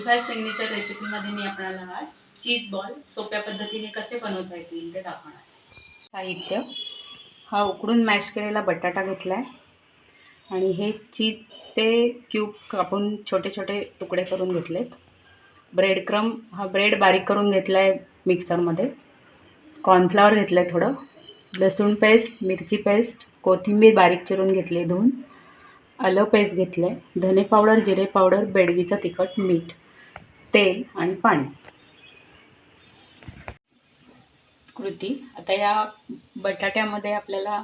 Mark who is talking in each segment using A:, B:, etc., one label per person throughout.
A: Suhas signature रेसिपीमध्ये मी आपल्याला आज cheese ball सोप्या पद्धतीने कसे बनवता येतील ते दाखवणार आहे. साहित्य: हा उकडून मॅश केलेला बटाटा घेतला आहे आणि हे चीजचे क्यूब कापून छोटे छोटे तुकडे करून घेतलेत. ब्रेड क्रम, हा ब्रेड बारीक करून घेतला आहे मिक्सरमध्ये. कॉर्नफ्लॉवर घेतलं आहे थोडं. लसूण पेस्ट, मिरची पेस्ट, कोथिंबीर बारीक चिरून घेतली धुवून. आलं पेस्ट घेतलं आहे. धने पावडर, जिरे पावडर, बेडगीचं तिखट, मीठ, तेल आणि पाणी. कृती: आता या बटाट्यामध्ये आपल्याला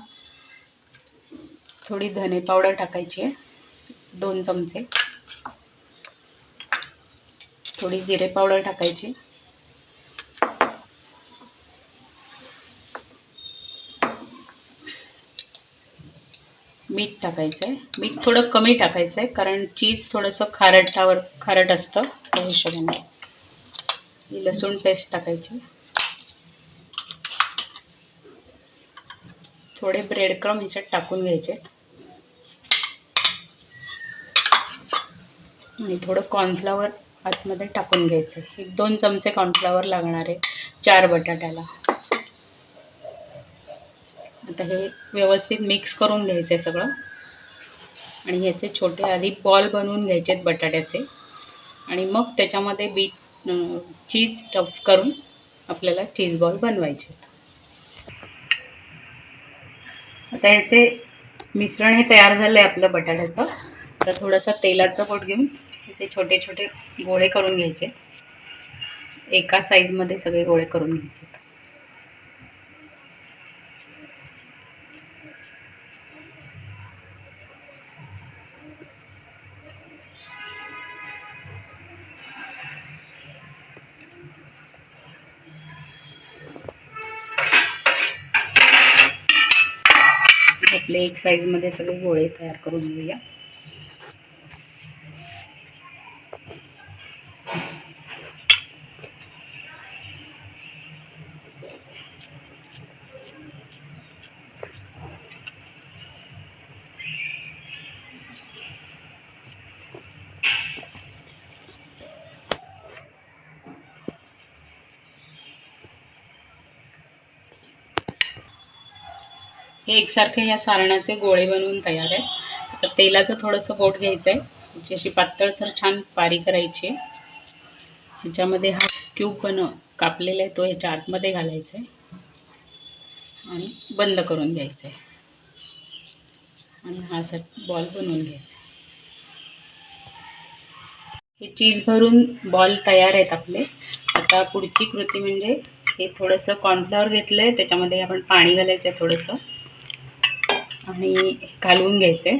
A: थोडी धने पावडर टाकायची आहे, 2 चमचे. थोडी जिरे पावडर टाकायची. मीठ टाकायचं आहे. मीठ थोडं कमी टाकायचं आहे कारण चीज थोडंसं खारट असतं त्या हिशोबाने. लसूण पेस्ट टाकायची. थोडे ब्रेड क्रम ह्याच्यात टाकून घ्यायचे आणि थोडं कॉर्नफ्लॉवर आतमध्ये टाकून घ्यायचं. 1-2 चमचे कॉर्नफ्लॉवर लागणार आहे 4 बटाट्याला. आता हे व्यवस्थित मिक्स करून घ्यायचं आहे सगळं आणि ह्याचे छोटे आधी बॉल बनवून घ्यायचे आहेत बटाट्याचे आणि मग त्याच्यामध्ये चीज स्टफ करून आपल्याला चीज बॉल बनवायचे. आता ह्याचे मिश्रण हे तयार झालं आहे आपलं बटाट्याचं. तर थोडासा तेलाचं पोट घेऊन त्याचे छोटे छोटे गोळे करून घ्यायचे. एका साईजमध्ये सगळे गोळे करून घ्यायचे. आपले एक साईजमध्ये सगळे गोळे तयार करून घेऊया. हे एकसारखे या सारणाचे गोळे बनवून तयार आहे. आता तेलाचं थोडंसं बोट घ्यायचं आहे. त्याची अशी पातळसर छान पारी करायची आहे. ह्याच्यामध्ये हा क्यूब कापलेला आहे तो ह्याच्या आतमध्ये घालायचा आहे आणि बंद करून घ्यायचं आहे आणि हा असा बॉल बनवून घ्यायचा. हे चीज भरून बॉल तयार आहेत आपले. आता पुढची कृती म्हणजे हे थोडंसं कॉर्नफ्लॉवर घेतलं आहे, त्याच्यामध्ये आपण पाणी घालायचं आहे थोडंसं आणि कालवून घ्यायचं आहे.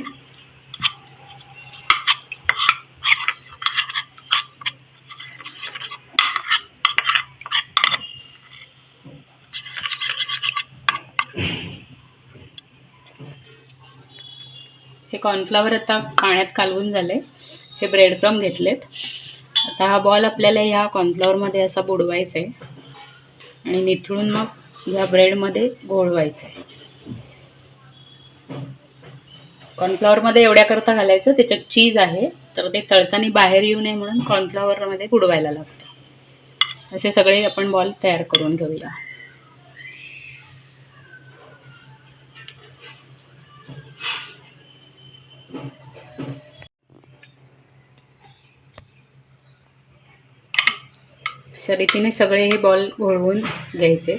A: हे कॉर्नफ्लॉवर आता पाण्यात कालवून झाले. हे ब्रेड क्रम घेतलेत. आता हा बॉल आपल्याला ह्या कॉर्नफ्लॉवरमध्ये असा बुडवायचा आहे आणि निथळून मग ह्या ब्रेडमध्ये घोळवायचं आहे. कॉर्नफ्लॉवरमध्ये एवढ्याकरता घालायचं, त्याच्यात चीज आहे तर ते तळताना बाहेर येऊ नये म्हणून कॉर्नफ्लॉवरमध्ये बुडवायला लागतं. असे सगळे आपण बॉल तयार करून घेऊया. अशा रीतीने सगळे हे बॉल घोळवून घ्यायचे.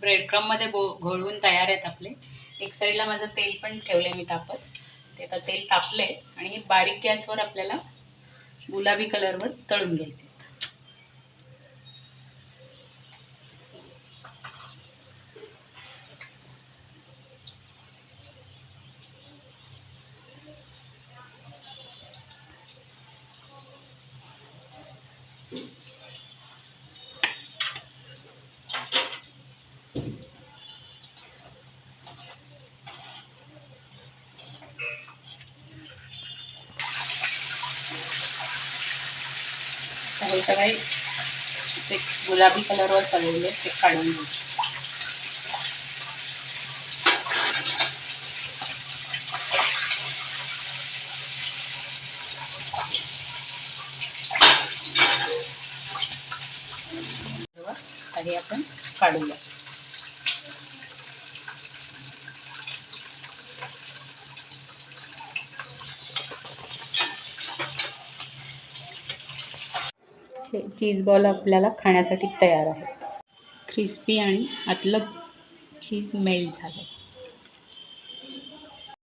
A: ब्रेड क्रममध्ये घोळवून तयार आहेत आपले. एक साईडला माझं तेल पण ठेवले मी तापत. ते आता तेल तापले आणि हे बारीक गॅसवर आपल्याला गुलाबी कलरवर तळून घ्यायचे. हे सगळे असे गुलाबी कलरवर तळलेले ते काढून घ्यायचे. आधी आपण काढूया. हे चीज बॉल आपल्याला खाण्यासाठी तयार आहे. क्रिस्पी आणि आतलं चीज मेल्ट झालं.